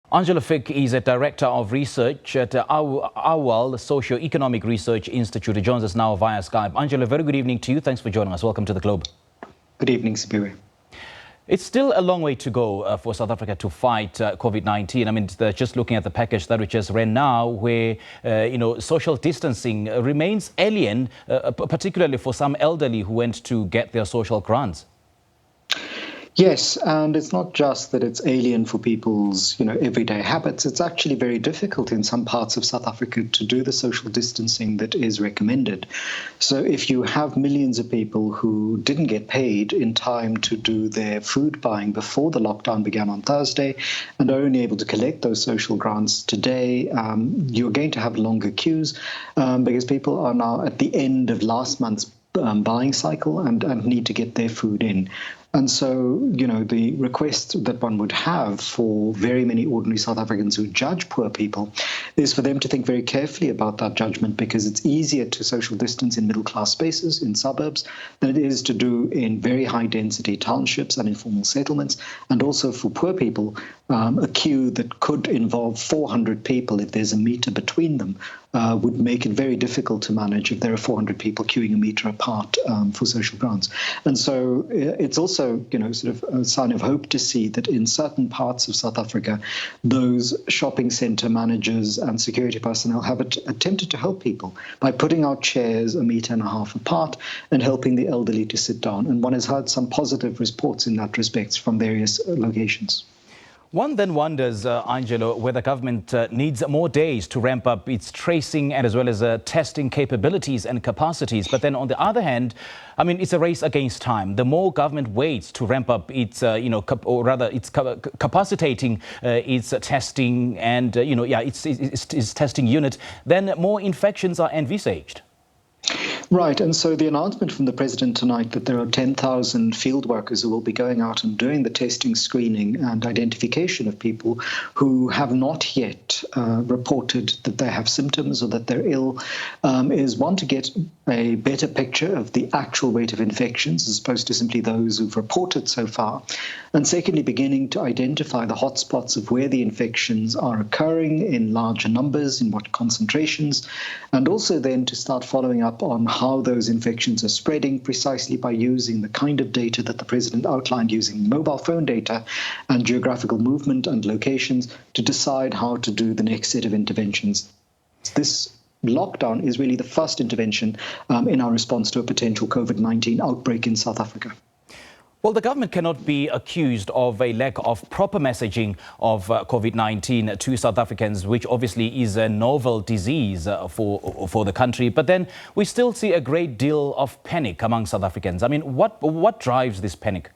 Angelo Fick is a Director of Research at Auwal, the Socio-Economic Research Institute. He joins us now via Skype. Angelo, very good evening to you. Thanks for joining us. Welcome to the Globe. Good evening, Sibiri. It's still a long way to go for South Africa to fight COVID-19. I mean, just looking at the package that we just ran now, where, social distancing remains alien, particularly for some elderly who went to get their social grants. Yes, and it's not just that it's alien for people's, everyday habits. It's actually very difficult in some parts of South Africa to do the social distancing that is recommended. So if you have millions of people who didn't get paid in time to do their food buying before the lockdown began on Thursday and are only able to collect those social grants today, you're going to have longer queues because people are now at the end of last month's buying cycle and need to get their food in. And so, the request that one would have for very many ordinary South Africans who judge poor people is for them to think very carefully about that judgment, because it's easier to social distance in middle-class spaces, in suburbs, than it is to do in very high-density townships and informal settlements. And also for poor people, a queue that could involve 400 people, if there's a metre between them, would make it very difficult to manage if there are 400 people queuing a metre apart for social grants. And so it's also, sort of a sign of hope to see that in certain parts of South Africa, those shopping centre managers and security personnel have attempted to help people by putting out chairs a metre and a half apart and helping the elderly to sit down. And one has heard some positive reports in that respect from various locations. One then wonders, Angelo, whether government needs more days to ramp up its tracing and as well as testing capabilities and capacities. But then on the other hand, I mean, it's a race against time. The more government waits to ramp up its, it's capacitating its testing and, its testing unit, then more infections are envisaged. Right, and so the announcement from the President tonight that there are 10,000 field workers who will be going out and doing the testing, screening and identification of people who have not yet reported that they have symptoms or that they're ill is one, to get a better picture of the actual rate of infections as opposed to simply those who've reported so far. And secondly, beginning to identify the hotspots of where the infections are occurring in larger numbers, in what concentrations, and also then to start following up on how those infections are spreading precisely by using the kind of data that the President outlined, using mobile phone data and geographical movement and locations to decide how to do the next set of interventions. This lockdown is really the first intervention in our response to a potential COVID-19 outbreak in South Africa. Well, the government cannot be accused of a lack of proper messaging of COVID-19 to South Africans, which obviously is a novel disease for the country. But then we still see a great deal of panic among South Africans. I mean, what drives this panic?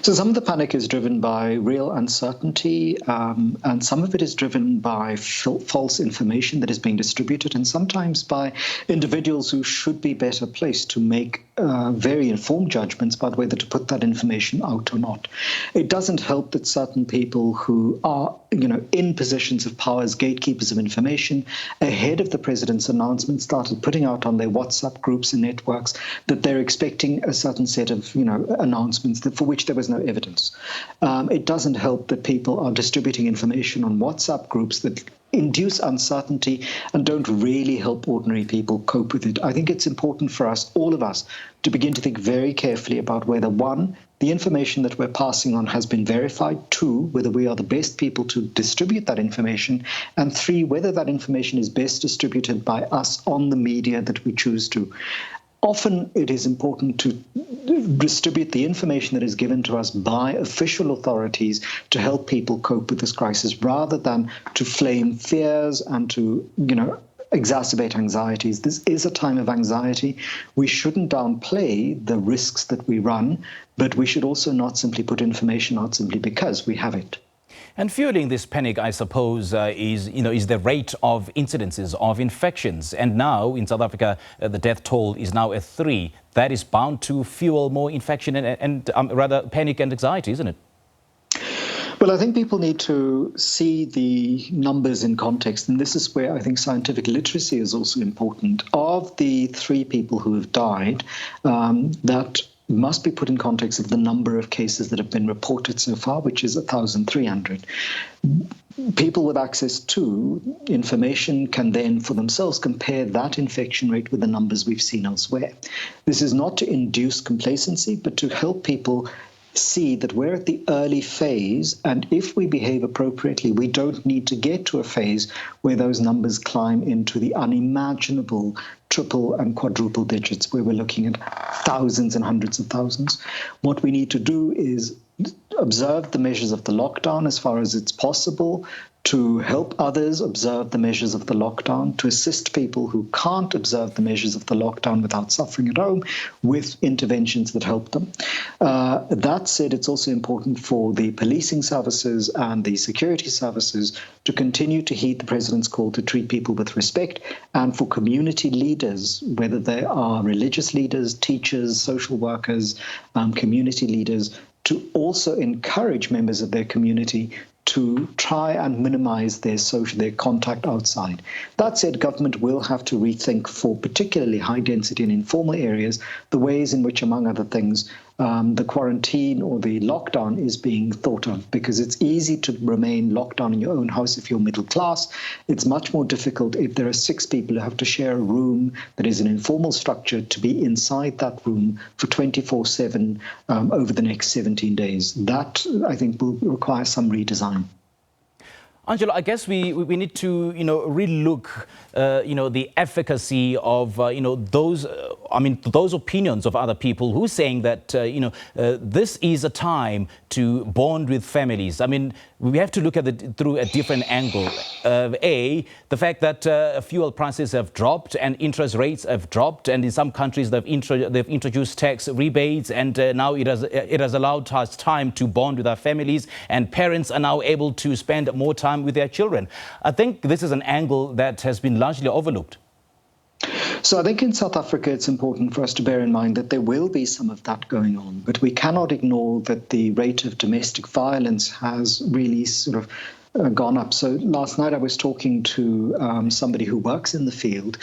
So some of the panic is driven by real uncertainty, and some of it is driven by false information that is being distributed, and sometimes by individuals who should be better placed to make very informed judgments about whether to put that information out or not. It doesn't help that certain people who are, in positions of power as gatekeepers of information, ahead of the President's announcement, started putting out on their WhatsApp groups and networks that they're expecting a certain set of, announcements for which there was no evidence. It doesn't help that people are distributing information on WhatsApp groups that induce uncertainty and don't really help ordinary people cope with it. I think it's important for us, all of us, to begin to think very carefully about whether, one, the information that we're passing on has been verified, two, whether we are the best people to distribute that information, and three, whether that information is best distributed by us on the media that we choose to. Often it is important to distribute the information that is given to us by official authorities to help people cope with this crisis, rather than to flame fears and to, exacerbate anxieties. This is a time of anxiety. We shouldn't downplay the risks that we run, but we should also not simply put information out simply because we have it. And fueling this panic, I suppose, is the rate of incidences of infections. And now in South Africa, the death toll is now at 3. That is bound to fuel more infection and rather panic and anxiety, isn't it? Well, I think people need to see the numbers in context, and this is where I think scientific literacy is also important. Of the 3 people who have died, that must be put in context of the number of cases that have been reported so far, which is 1,300. People with access to information can then for themselves compare that infection rate with the numbers we've seen elsewhere. This is not to induce complacency, but to help people see that we're at the early phase, and if we behave appropriately, we don't need to get to a phase where those numbers climb into the unimaginable triple and quadruple digits, where we're looking at thousands and hundreds of thousands. What we need to do is observe the measures of the lockdown as far as it's possible, to help others observe the measures of the lockdown, to assist people who can't observe the measures of the lockdown without suffering at home with interventions that help them. That said, it's also important for the policing services and the security services to continue to heed the President's call to treat people with respect, and for community leaders, whether they are religious leaders, teachers, social workers, community leaders, to also encourage members of their community to try and minimize their contact outside. That said, government will have to rethink for particularly high density and informal areas the ways in which, among other things, the quarantine or the lockdown is being thought of, because it's easy to remain locked down in your own house if you're middle class. It's much more difficult if there are 6 people who have to share a room that is an informal structure to be inside that room for 24/7 over the next 17 days. That, I think, will require some redesign. Angelo, I guess we need to, relook, the efficacy of, those opinions of other people who are saying that, this is a time to bond with families. I mean, we have to look at it through a different angle. The fact that fuel prices have dropped and interest rates have dropped, and in some countries they've introduced tax rebates, and now it has allowed us time to bond with our families, and parents are now able to spend more time with their children. I think this is an angle that has been largely overlooked. So I think in South Africa, it's important for us to bear in mind that there will be some of that going on, but we cannot ignore that the rate of domestic violence has really sort of gone up. So last night I was talking to somebody who works in the field,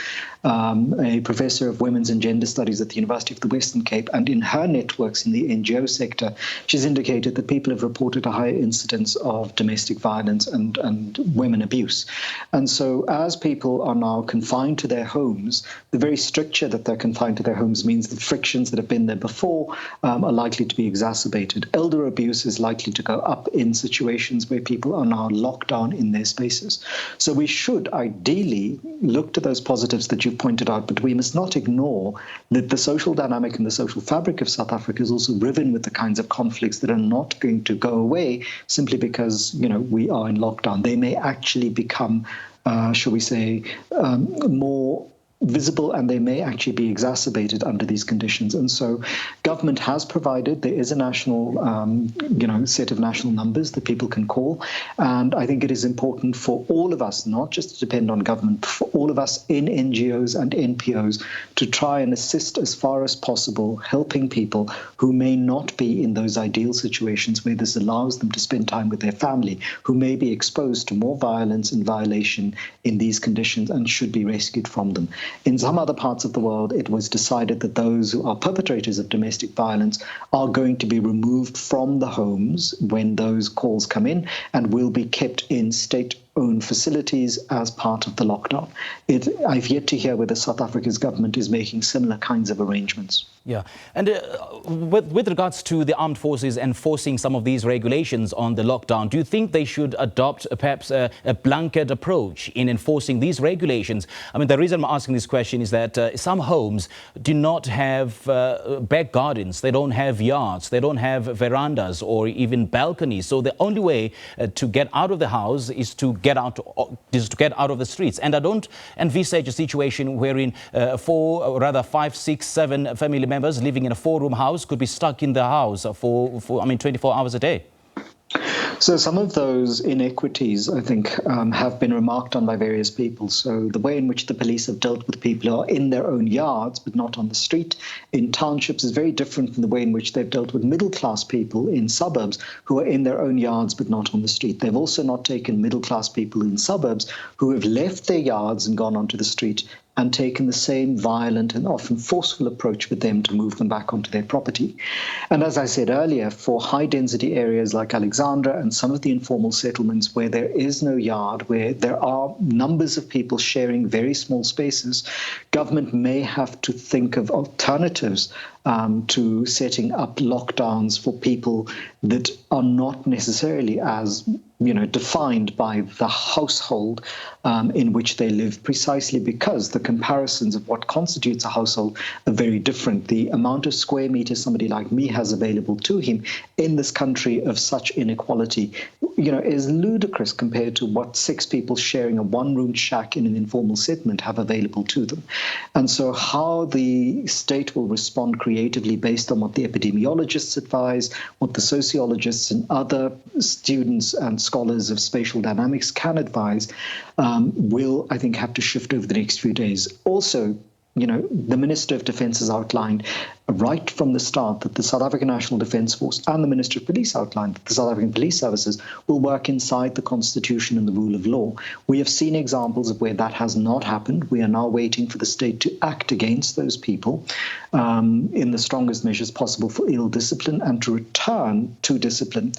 a professor of women's and gender studies at the University of the Western Cape, and in her networks in the NGO sector, she's indicated that people have reported a higher incidence of domestic violence and women abuse. And so as people are now confined to their homes, the very stricture that they're confined to their homes means the frictions that have been there before are likely to be exacerbated. Elder abuse is likely to go up in situations where people are now locked down in their spaces. So we should ideally look to those positives that you've pointed out, but we must not ignore that the social dynamic and the social fabric of South Africa is also riven with the kinds of conflicts that are not going to go away simply because, we are in lockdown. They may actually become, shall we say, more visible, and they may actually be exacerbated under these conditions. And so government has provided, there is a national, set of national numbers that people can call. And I think it is important for all of us, not just to depend on government, but for all of us in NGOs and NPOs to try and assist as far as possible, helping people who may not be in those ideal situations where this allows them to spend time with their family, who may be exposed to more violence and violation in these conditions and should be rescued from them. In some other parts of the world, it was decided that those who are perpetrators of domestic violence are going to be removed from the homes when those calls come in and will be kept in state-owned facilities as part of the lockdown. I've yet to hear whether South Africa's government is making similar kinds of arrangements. Yeah. And with regards to the armed forces enforcing some of these regulations on the lockdown, do you think they should adopt perhaps a blanket approach in enforcing these regulations? I mean, the reason I'm asking this question is that some homes do not have back gardens, they don't have yards, they don't have verandas or even balconies. So the only way to get out of the house is to get out of the streets. And I don't envisage a situation wherein 5, 6, 7 family members living in a 4-room house could be stuck in the house for 24 hours a day. So some of those inequities, I think, have been remarked on by various people. So the way in which the police have dealt with people who are in their own yards but not on the street in townships is very different from the way in which they've dealt with middle-class people in suburbs who are in their own yards but not on the street. They've also not taken middle-class people in suburbs who have left their yards and gone onto the street and taken the same violent and often forceful approach with them to move them back onto their property. And as I said earlier, for high-density areas like Alexandra and some of the informal settlements where there is no yard, where there are numbers of people sharing very small spaces, government may have to think of alternatives to setting up lockdowns for people that are not necessarily as defined by the household in which they live, precisely because the comparisons of what constitutes a household are very different. The amount of square meters somebody like me has available to him in this country of such inequality, is ludicrous compared to what 6 people sharing a one-room shack in an informal settlement have available to them. And so how the state will respond creatively based on what the epidemiologists advise, what the sociologists and other students and scholars of spatial dynamics can advise, will, I think, have to shift over the next few days. Also, the Minister of Defence has outlined right from the start that the South African National Defence Force and the Minister of Police outlined that the South African Police Services will work inside the Constitution and the rule of law. We have seen examples of where that has not happened. We are now waiting for the state to act against those people in the strongest measures possible for ill discipline and to return to discipline.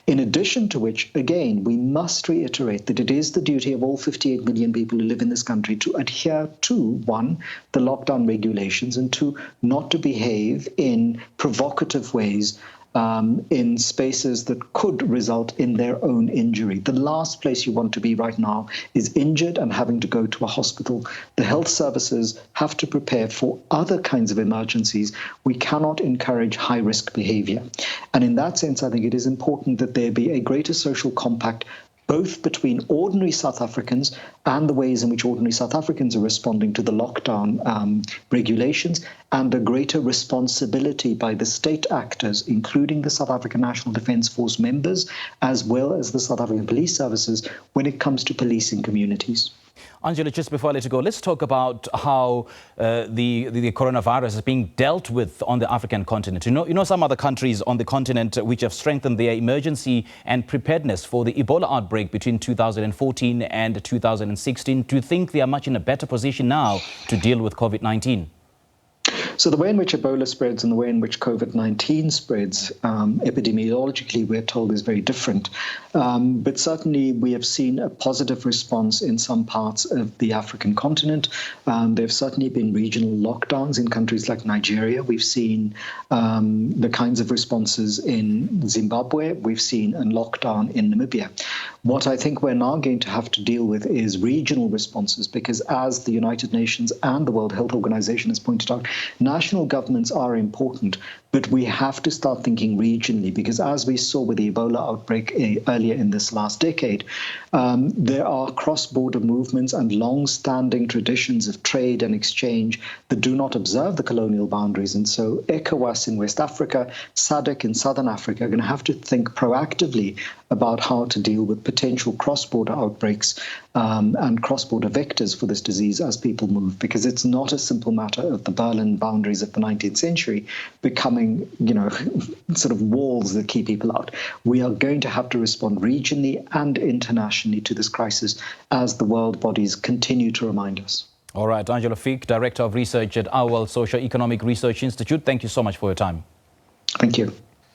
In addition to which, again, we must reiterate that it is the duty of all 58 million people who live in this country to adhere to, 1, the lockdown regulations, and 2, not to behave in provocative ways in spaces that could result in their own injury. The last place you want to be right now is injured and having to go to a hospital. The health services have to prepare for other kinds of emergencies. We cannot encourage high-risk behavior. And in that sense, I think it is important that there be a greater social compact both between ordinary South Africans and the ways in which ordinary South Africans are responding to the lockdown regulations, and a greater responsibility by the state actors, including the South African National Defence Force members, as well as the South African Police Services, when it comes to policing communities. Angelo, just before I let you go, let's talk about how the coronavirus is being dealt with on the African continent. You know some other countries on the continent which have strengthened their emergency and preparedness for the Ebola outbreak between 2014 and 2016. Do you think they are much in a better position now to deal with COVID-19? So the way in which Ebola spreads and the way in which COVID-19 spreads, epidemiologically, we're told is very different. But certainly we have seen a positive response in some parts of the African continent. There have certainly been regional lockdowns in countries like Nigeria. We've seen the kinds of responses in Zimbabwe. We've seen a lockdown in Namibia. What I think we're now going to have to deal with is regional responses, because as the United Nations and the World Health Organization has pointed out, national governments are important, but we have to start thinking regionally, because as we saw with the Ebola outbreak earlier in this last decade, there are cross-border movements and long-standing traditions of trade and exchange that do not observe the colonial boundaries. And so ECOWAS in West Africa, SADC in Southern Africa are going to have to think proactively about how to deal with potential cross-border outbreaks and cross-border vectors for this disease as people move, because it's not a simple matter of the Berlin boundaries of the 19th century becoming, sort of walls that keep people out. We are going to have to respond regionally and internationally to this crisis as the world bodies continue to remind us. All right, Angelo Fick, Director of Research at Auwal Socio-Economic Research Institute. Thank you so much for your time. Thank you.